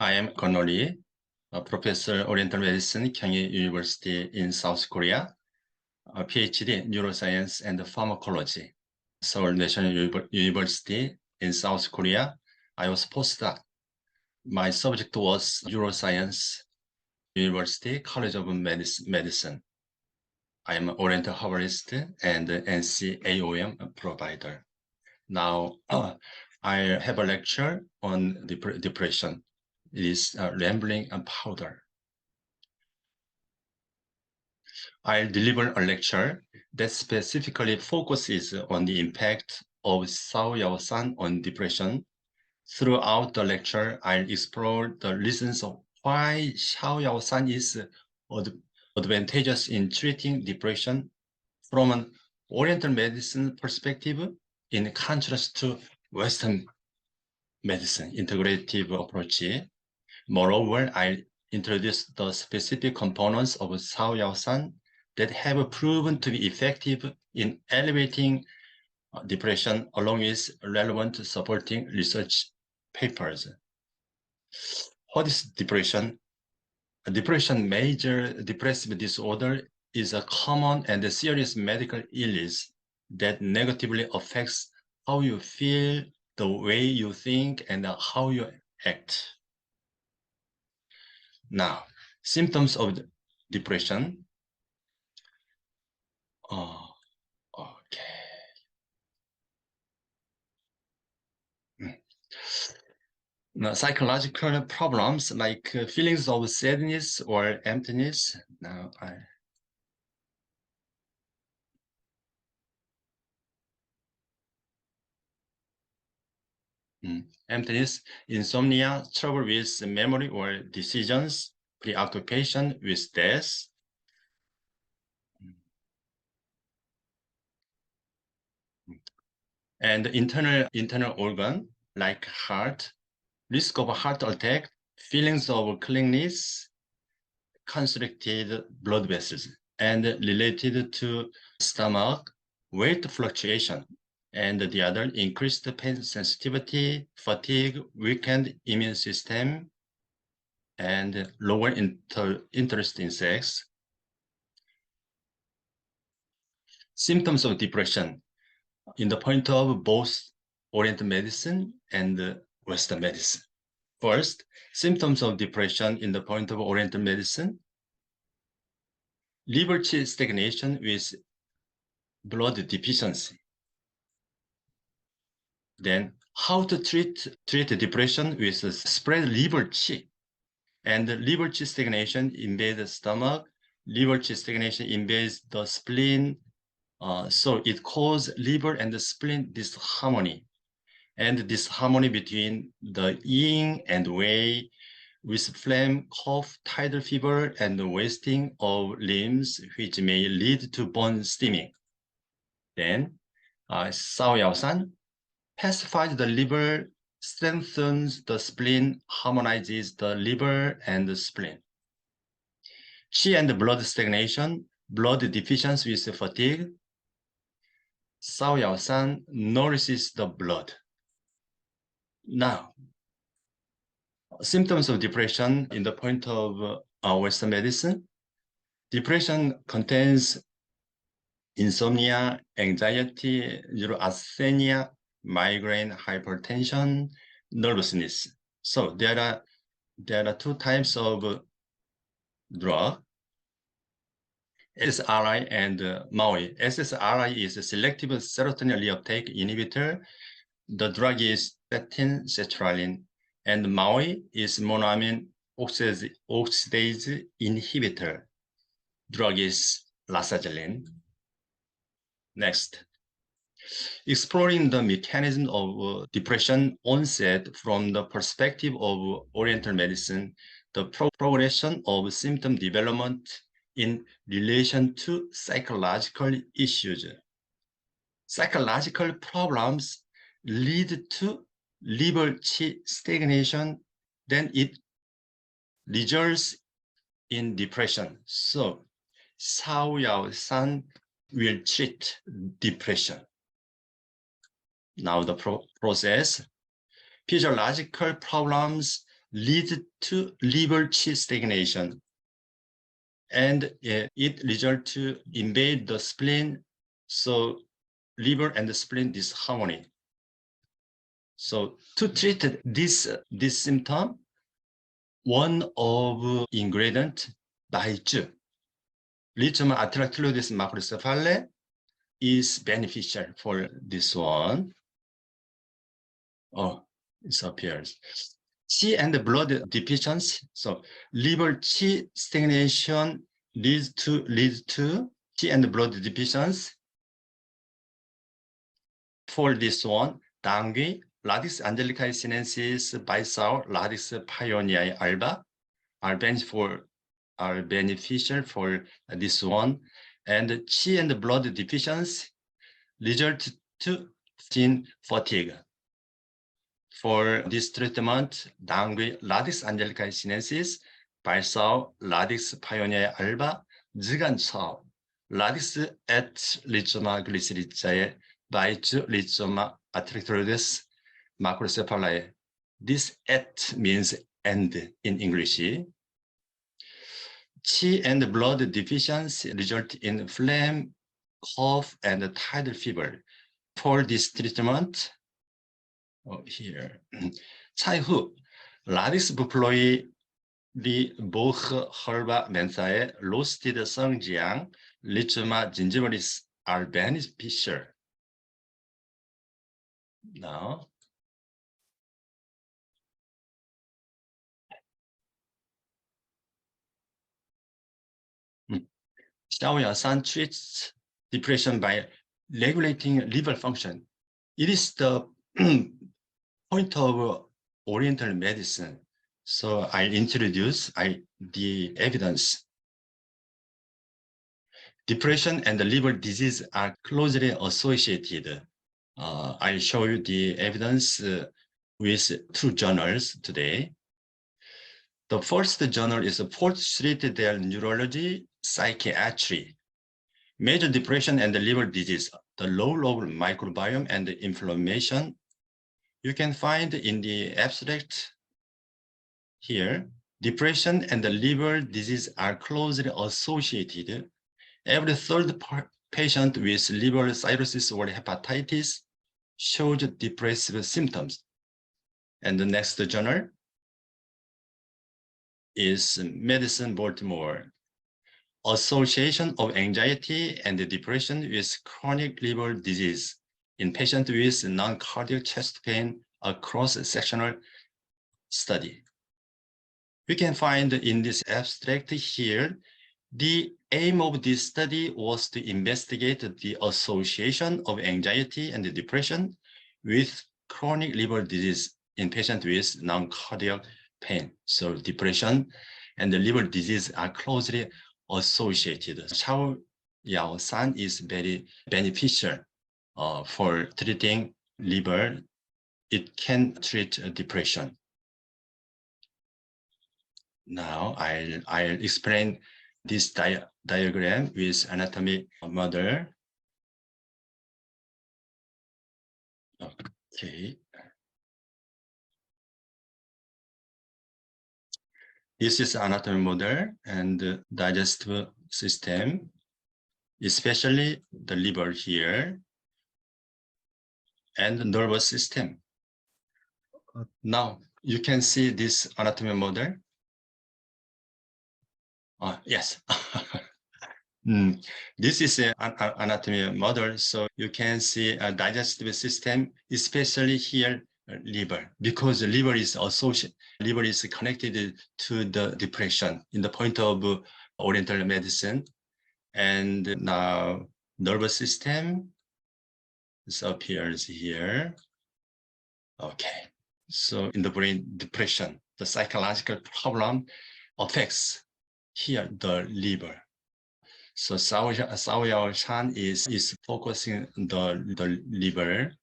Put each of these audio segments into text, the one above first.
I am Lee, a professor Oriental Medicine, Kyunghee University in South Korea, a PhD in Neuroscience and Pharmacology, Seoul National University in South Korea. I was postdoc. My subject was Neuroscience, University College of Medicine. I am an Oriental herbalist and NCAOM provider. Now, I have a lecture on depression. It is rambling and powder. I'll deliver a lecture that specifically focuses on the impact of Xiao Yao San on depression. Throughout the lecture, I'll explore the reasons of why Xiao Yao San is advantageous in treating depression from an Oriental medicine perspective, in contrast to Western medicine integrative approach. Moreover, I introduce the specific components of Xiao Yao San that have proven to be effective in elevating depression, along with relevant supporting research papers. What is depression? Depression, major depressive disorder, is a common and serious medical illness that negatively affects how you feel, the way you think, and how you act. Now, symptoms of depression. Now, psychological problems like feelings of sadness or emptiness. Now, emptiness, insomnia, trouble with memory or decisions, preoccupation with death. And internal organ like heart, risk of heart attack, feelings of cleanness, constricted blood vessels, and related to stomach, weight fluctuation, and the other increased pain sensitivity, fatigue, weakened immune system, and lower interest in sex. Symptoms of depression in the point of both Oriental medicine and Western medicine. First, symptoms of depression in the point of Oriental medicine: liver qi stagnation with blood deficiency. Then, how to treat depression with spread liver qi. And liver qi stagnation invades the stomach. Liver qi stagnation invades the spleen. So it causes liver and the spleen disharmony. And disharmony between the yin and wei, with phlegm, cough, tidal fever, and wasting of limbs, which may lead to bone steaming. Then, Xiao Yao San pacifies the liver, strengthens the spleen, harmonizes the liver and the spleen. Qi and blood stagnation, blood deficiency with fatigue. Xiao Yao San nourishes the blood. Now, symptoms of depression in the point of Western medicine. Depression contains insomnia, anxiety, neurasthenia, migraine, hypertension, nervousness. So there are two types of drug, SSRI and MAOI. SSRI is a selective serotonin reuptake inhibitor. The drug is statin, sertraline, and MAOI is monoamine oxidase inhibitor. Drug is lasagalin. Next, exploring the mechanism of depression onset from the perspective of Oriental medicine, the progression of symptom development in relation to psychological issues. Psychological problems lead to liver qi stagnation, then it results in depression. So Xiao Yao San will treat depression. Now the process: physiological problems leads to liver qi stagnation, and it results to invade the spleen, so liver and the spleen disharmony. So to treat this symptom, one of ingredient, baizu, Lithium atractylodis macrocephala, is beneficial for this one. Oh, it appears. Qi and blood deficiency. So liver qi stagnation leads to qi and blood deficiency. For this one, Dangui, Radix angelicae sinensis, Bisau, Radix pioneae alba are beneficial for this one. And qi and blood deficiency result to fatigue. For this treatment, Dangui, Radix angelicae sinensis, Bisau, Radix pioneae alba, Ziganchao, Radix et Rhizoma glycericae, Baizu Rhizoma atractylodis macrocephalae. This et means and in English. Qi and blood deficiency result in phlegm, cough, and tidal fever. For this treatment, here, 차이후, 라디스 부플로이 리 보흐 헐바 멘사의 로스티드 성지향 리츠마 gingivalis are beneficial. Now, Xiao Yao San treats depression by regulating liver function. It is the point of Oriental medicine. So I introduce the evidence. Depression and liver disease are closely associated. I'll show you the evidence with two journals today. The first journal is Fourth Street del Neurology Psychiatry. Major depression and liver disease, the low level microbiome and inflammation. You can find in the abstract here, depression and liver disease are closely associated. Every third patient with liver cirrhosis or hepatitis showed depressive symptoms. And the next journal is Medicine Baltimore. Association of anxiety and depression with chronic liver disease in patients with non-cardiac chest pain, a cross-sectional study. We can find in this abstract here, the aim of this study was to investigate the association of anxiety and depression with chronic liver disease in patients with non-cardiac pain. So depression and the liver disease are closely associated. Xiao Yao San is very beneficial for treating liver. It can treat depression. Now I'll explain this diagram with anatomy model. Okay. This is anatomy model and digestive system, especially the liver here and the nervous system. Now you can see this anatomy model. Yes. This is an anatomy model, so you can see a digestive system, especially here liver, because the liver is associated, liver is connected to the depression in the point of Oriental medicine. And now nervous system, this appears here. Okay, so in the brain, depression, the psychological problem affects here the liver. So Xiao Yao San is focusing the liver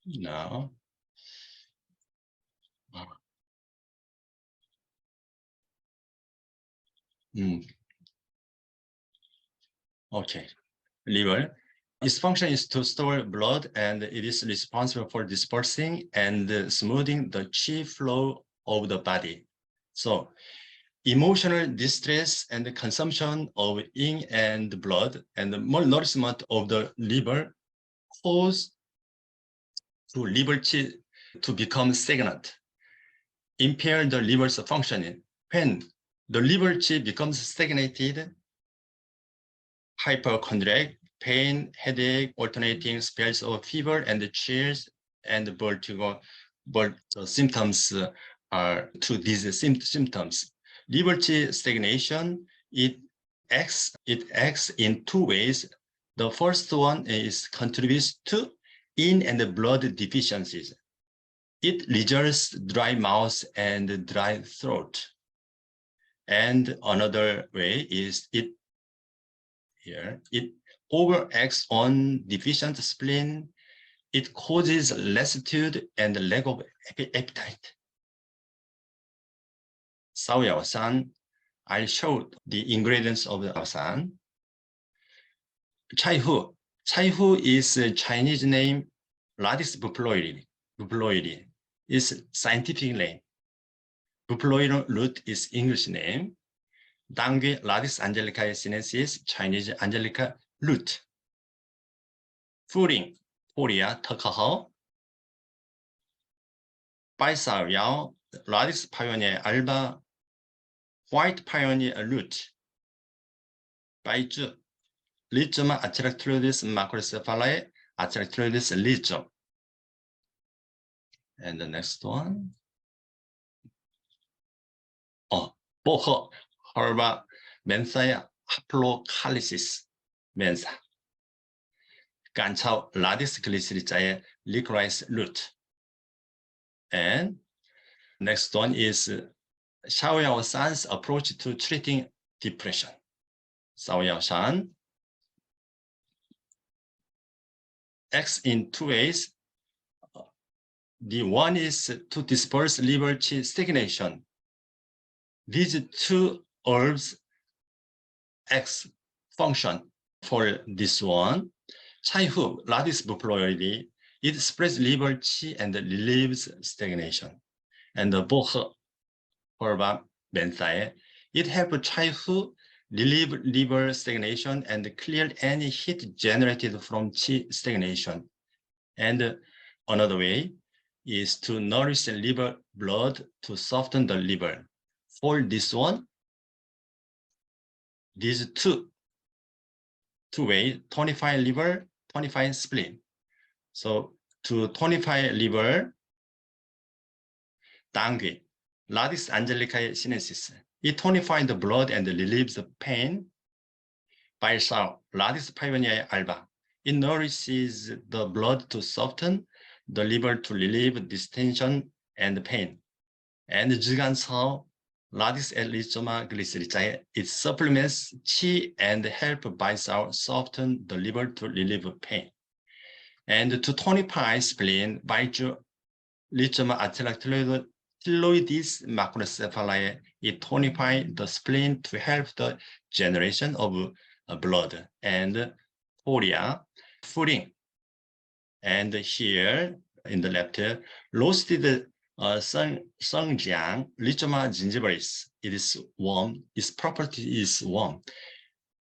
now. Okay, liver. Its function is to store blood, and it is responsible for dispersing and smoothing the qi flow of the body. So emotional distress and consumption of yin and blood and malnourishment of the liver cause to liver qi to become stagnant, impair the liver's functioning. When the liver qi becomes stagnated, hypochondriac, pain, headache, alternating spells of fever and chills and vertigo, but the symptoms are to these symptoms. Liver qi stagnation, it acts in two ways. The first one is contributes to yin and blood deficiencies. It results dry mouth and dry throat. And another way is it overacts on deficient spleen. It causes lassitude and lack of appetite. Xiao Yao San, I showed the ingredients of the Yao San. Chai Hu. Chai Hu is a Chinese name, Radix buploides. Buploides is scientific name. Buploid root is English name. Dangui Radix angelicae sinensis, Chinese angelica root. Furing, Korea, Takaho. Xiao Yao, Radix pioneer alba, white pioneer root. Baizu, Rhizoma atractioris macrocephalae, atractioris rhizome. And the next one. Oh, Boho, Herba, Mensaia, Haplocalicis, Mensa. Ganchao, Radix glycericae, licorice root. And next one is Xiao Yao San's approach to treating depression. Xiao Yao San acts in two ways. The one is to disperse liver qi stagnation. These two herbs X function for this one. Chai Hu, Radix buploides, it spreads liver qi and relieves stagnation. And the Bohe, Herba, Bensae, it helps Chai Hu relieve liver stagnation and clear any heat generated from qi stagnation. And another way is to nourish the liver blood to soften the liver. For this one, these two ways, tonify liver, tonify spleen. So to tonify liver, Dangui, Radix angelicae sinensis. It tonifies the blood and relieves the pain. Baisao, Radix pioneer alba. It nourishes the blood to soften the liver to relieve distension and pain. And Zhigansao, Radix rhizoma glycericae, it supplements qi and help Baisao soften the liver to relieve pain. And to tonify spleen, Baizu rhizoma atractioris macrocephalae, it tonifies the spleen to help the generation of blood. And Korea, Furing. And here in the left, roasted Sengjiang, Rhizoma gingivalis. It is warm. Its property is warm,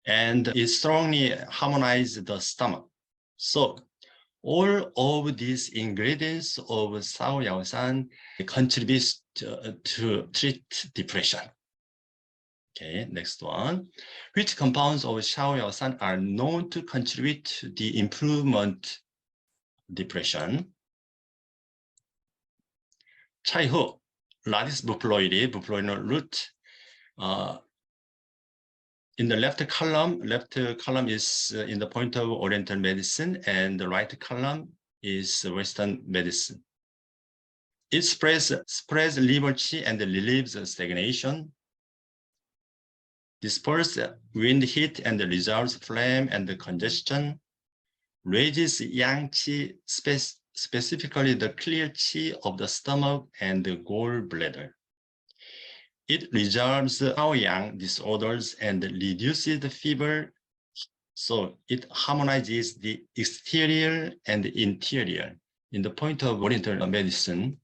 and it strongly harmonizes the stomach. So all of these ingredients of Xiao Yao San contributes to treat depression. Okay, next one. Which compounds of Xiao Yao San are known to contribute to the improvement depression? Chai Hu, Radix buploides, buploidal root. In the left column is in the point of Oriental medicine, and the right column is Western medicine. It spreads liver qi and relieves stagnation, disperses wind heat and resolves phlegm and congestion, raises yang qi, specifically the clear qi of the stomach and the gallbladder. It resolves Yang disorders and reduces the fever, So it harmonizes the exterior and the interior in the point of Oriental medicine.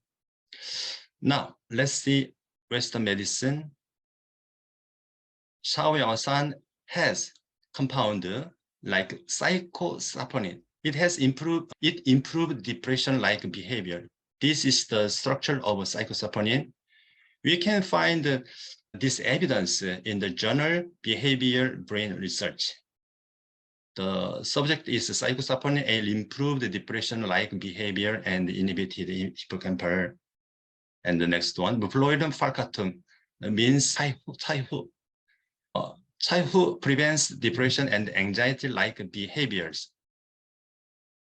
Now, let's see Western medicine. Xiao Yao San has compound like psychosaponin. It improved depression-like behavior. This is the structure of psychosaponin. We can find this evidence in the journal Behavior Brain Research. The subject is psychosaponin and improved depression-like behavior and inhibited hippocampal. And the next one, Bufloidum falcatum, means childhood. Childhood prevents depression and anxiety-like behaviors.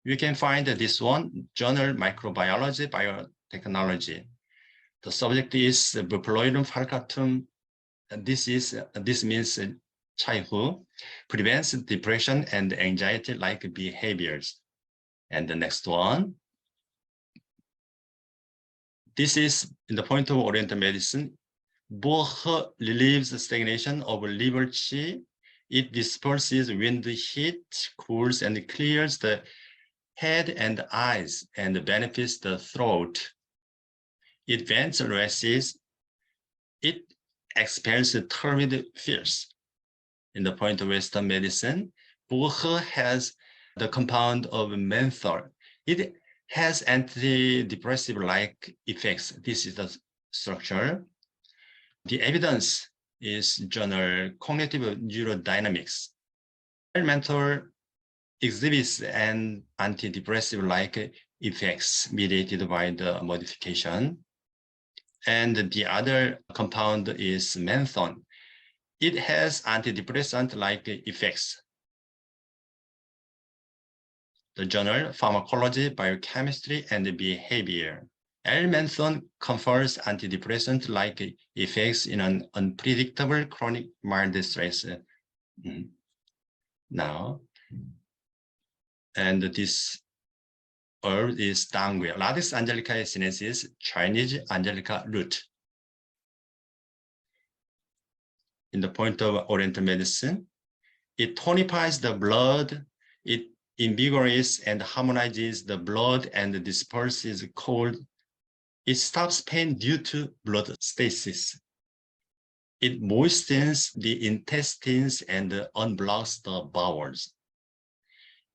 You can find this one, Journal Microbiology Biotechnology. The subject is Bufloidum falcatum. This means childhood prevents depression and anxiety-like behaviors. And the next one, this is in the point of Oriental medicine. Bohe relieves stagnation of liver qi. It disperses wind heat, cools and clears the head and eyes, and benefits the throat. It vents races. It expels turbid fears. In the point of Western medicine, Bohe has the compound of menthol. It has antidepressive-like effects. This is the structure. The evidence is journal Cognitive Neurodynamics. Menthol exhibits an antidepressive-like effects mediated by the modification. And the other compound is menthol. It has antidepressant-like effects. The journal Pharmacology, Biochemistry, and Behavior. L-menthol confers antidepressant-like effects in an unpredictable chronic mild stress. Now, and this herb is dangui. Ladix angelica sinensis, Chinese angelica root. In the point of Oriental medicine, it tonifies the blood, it invigorates and harmonizes the blood and disperses cold. It stops pain due to blood stasis. It moistens the intestines and unblocks the bowels.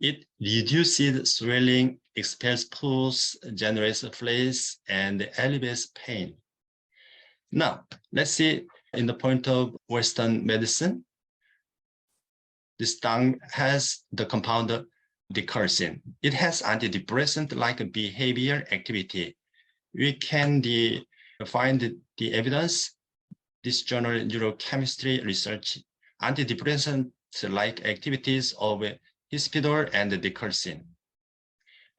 It reduces swelling, expels pus, generates flares, and alleviates pain. Now, let's see in the point of Western medicine. This tongue has the compound decursin. It has antidepressant-like behavior activity. We can find the evidence. This journal Neurochemistry Research, antidepressant-like activities of hispidol and decursin.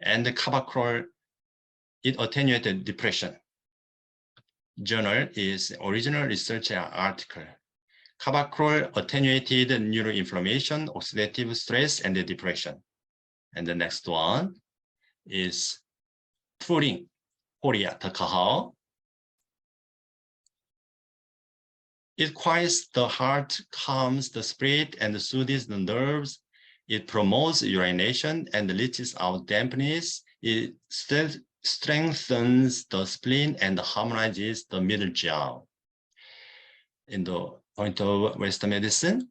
And the carbacril, it attenuated depression. Journal is original research article. Carbacril attenuated neuroinflammation, oxidative stress, and depression. And the next one is Furin, Horia, Takahao. It quiets the heart, calms the spirit, and soothes the nerves. It promotes urination and leaches out dampness. It strengthens the spleen and harmonizes the middle jaw. In the point of Western medicine,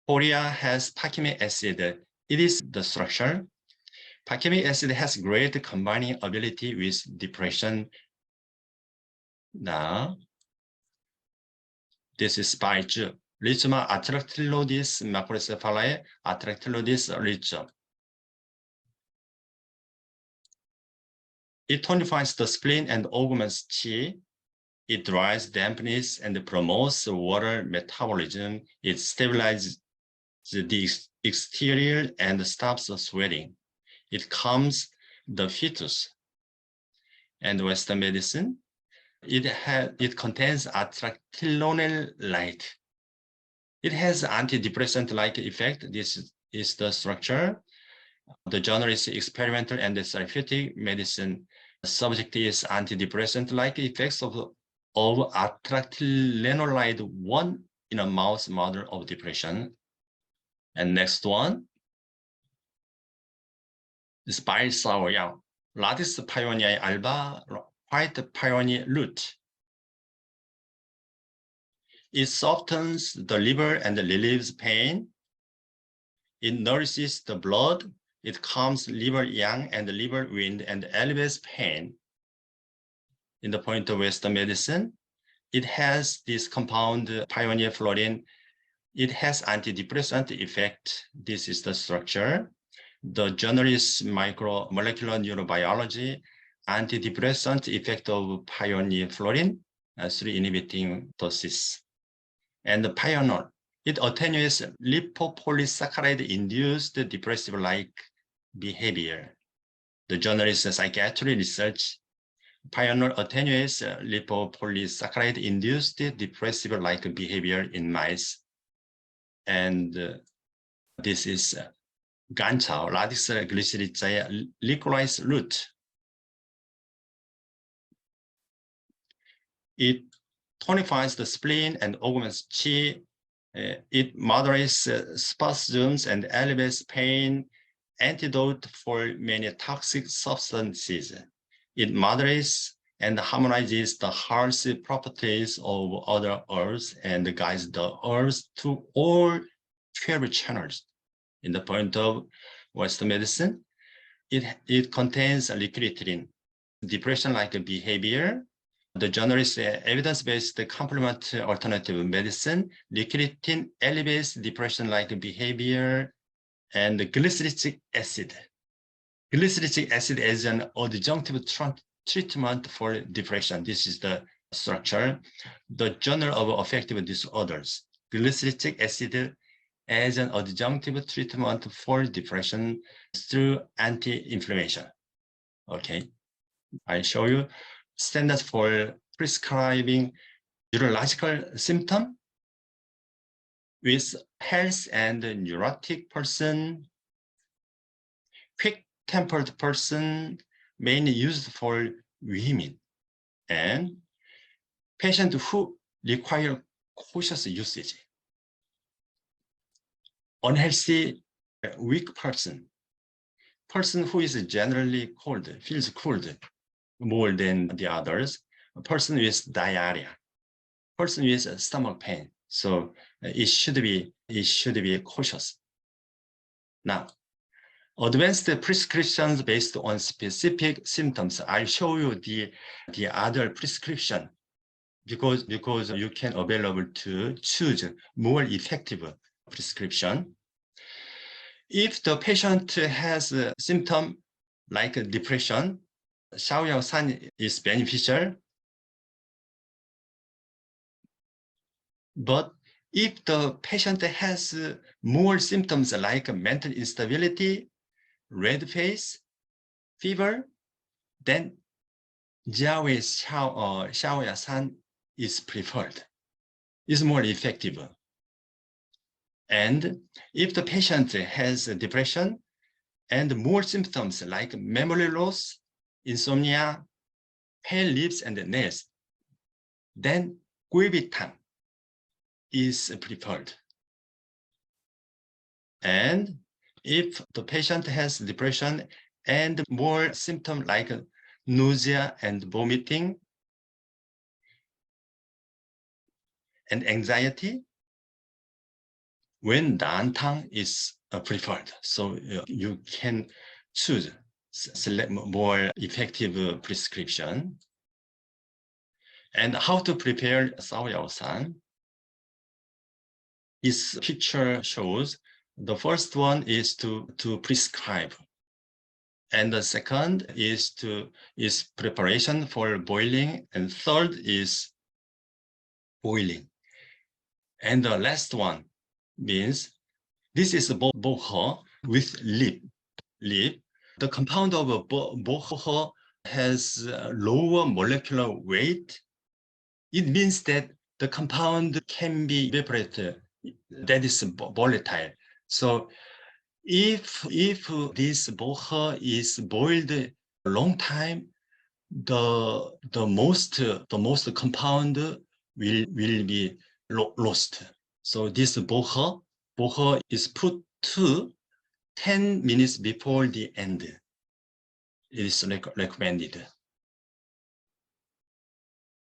Horia has pakimic acid. It is the structure. Pakimic acid has great combining ability with depression. Now, this is by Zhi. Rhizoma atractylodis macrocephalae, atractylodis rhizome. It tonifies the spleen and augments qi. It dries dampness and promotes water metabolism. It stabilizes the exterior and stops the sweating. It calms the fetus. And Western medicine, it contains atractylonel light. It has antidepressant-like effect. This is the structure. The journal is experimental and therapeutic medicine. The subject is antidepressant-like effects of atractylenolide 1 in a mouse model of depression. And next one is by Xiao Yao. Ladis pioneer alba, white pioneer root. It softens the liver and relieves pain. It nourishes the blood. It calms liver yang and liver wind and elevates pain. In the point of Western medicine, it has this compound pioneer fluorine. It has antidepressant effect. This is the structure. The generis micromolecular neurobiology, antidepressant effect of pioneer fluorine through inhibiting doses. And the pioneer, it attenuates lipopolysaccharide-induced depressive-like behavior. The generis psychiatry research, pioneer attenuates lipopolysaccharide-induced depressive-like behavior in mice. And this is ganchao, radix glycericae liquorice root. It tonifies the spleen and augments qi. It moderates spasms and elevates pain, antidote for many toxic substances. It moderates and harmonizes the harsh properties of other herbs and guides the herbs to all 12 channels. In the point of Western medicine, it contains liquiditrin, depression-like behavior. The generis evidence-based complement alternative medicine, liquiditrin elevates depression-like behavior, and glyceric acid. Glyceric acid is an adjunctive treatment for depression. This is the structure. The Journal of Affective Disorders. Glyceric acid as an adjunctive treatment for depression through anti-inflammation. Okay, I show you standards for prescribing neurological symptom with health and neurotic person, quick-tempered person, mainly used for women, and patients who require cautious usage. Unhealthy, weak person who is generally cold, feels cold more than the others, a person with diarrhea, person with stomach pain. So it should be cautious. Now, advanced prescriptions based on specific symptoms. I'll show you the other prescription because you can available to choose more effective prescription. If the patient has a symptom like depression, Xiao Yao San is beneficial. But if the patient has more symptoms like mental instability, red face, fever, then Jiaowei Xiao Yao San is preferred, is more effective. And if the patient has depression and more symptoms like memory loss, insomnia, pale lips and nails, then Guibitan is preferred. And if the patient has depression and more symptoms like nausea and vomiting and anxiety, when Dantang is preferred. So you can choose select more effective prescription. And how to prepare Xiao Yao San? This picture shows the first one is to prescribe. And the second is preparation for boiling. And third is boiling. And the last one means this is bohe with lip. The compound of bohe has lower molecular weight. It means that the compound can be evaporated. That is volatile. So if this bohe is boiled a long time, the most compound will be lost. So this bohe is put to 10 minutes before the end. It is recommended.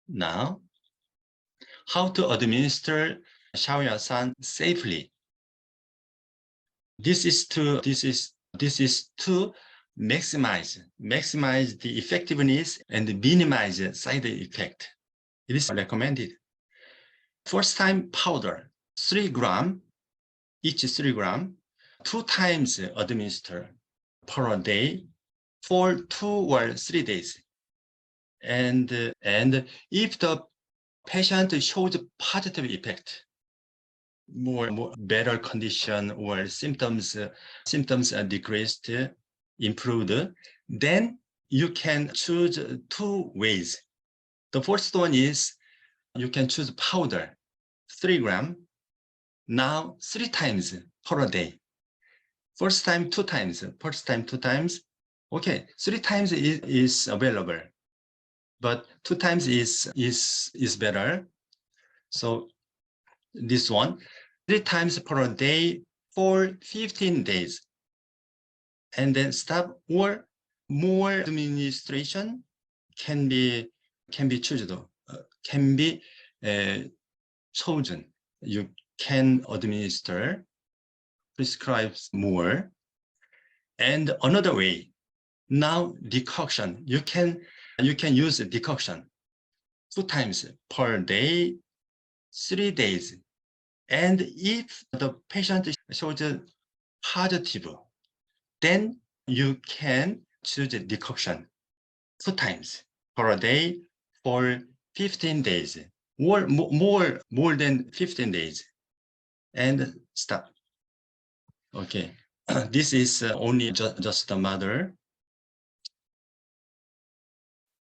Now, how to administer Xiao Yao San safely? This is to maximize the effectiveness and minimize side effect. It is recommended. First time powder, 3 gram, each 3 gram, 2 times administer per day for 2 or 3 days. And if the patient shows positive effect, more better condition or symptoms are decreased, improved, then you can choose 2 ways. The first one is you can choose powder, 3 gram, now 3 times per day. First time 2 times, okay, 3 times is available, but 2 times is better. So this one, 3 times per day for 15 days, and then stop, or more administration can be chosen. You can administer, prescribe more. And another way, now decoction. You can use a decoction 2 times per day, 3 days. And if the patient shows positive, then you can choose a decoction 2 times per day for 15 days, or more than 15 days, and stop. Okay, this is only just a matter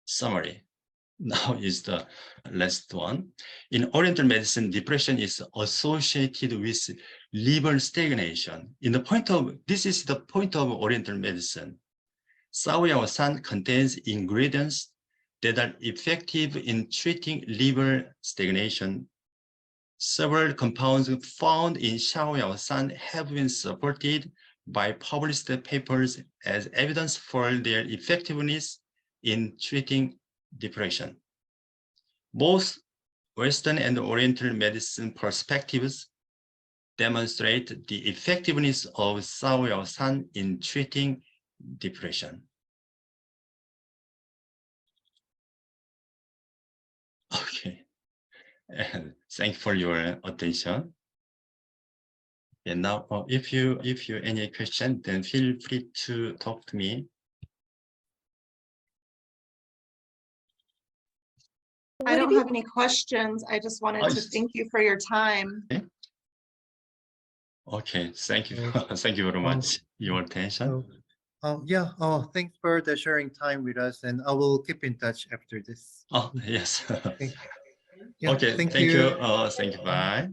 summary. Now is the last one. In Oriental medicine, depression is associated with liver stagnation. This is the point of Oriental medicine. Xiao Yao San contains ingredients that are effective in treating liver stagnation. Several compounds found in Xiao Yao San have been supported by published papers as evidence for their effectiveness in treating depression. Both Western and Oriental medicine perspectives demonstrate the effectiveness of Xiao Yao San in treating depression. Okay, and thank you for your attention. And now, if you any question, then feel free to talk to me. I don't have any questions. I just wanted to thank you for your time. Okay, thank you. Thank you very much. Your attention. Yeah. Thanks for the sharing time with us, and I will keep in touch after this. Oh, yes. Okay. Yeah, Okay, thank you. Thank you. Bye.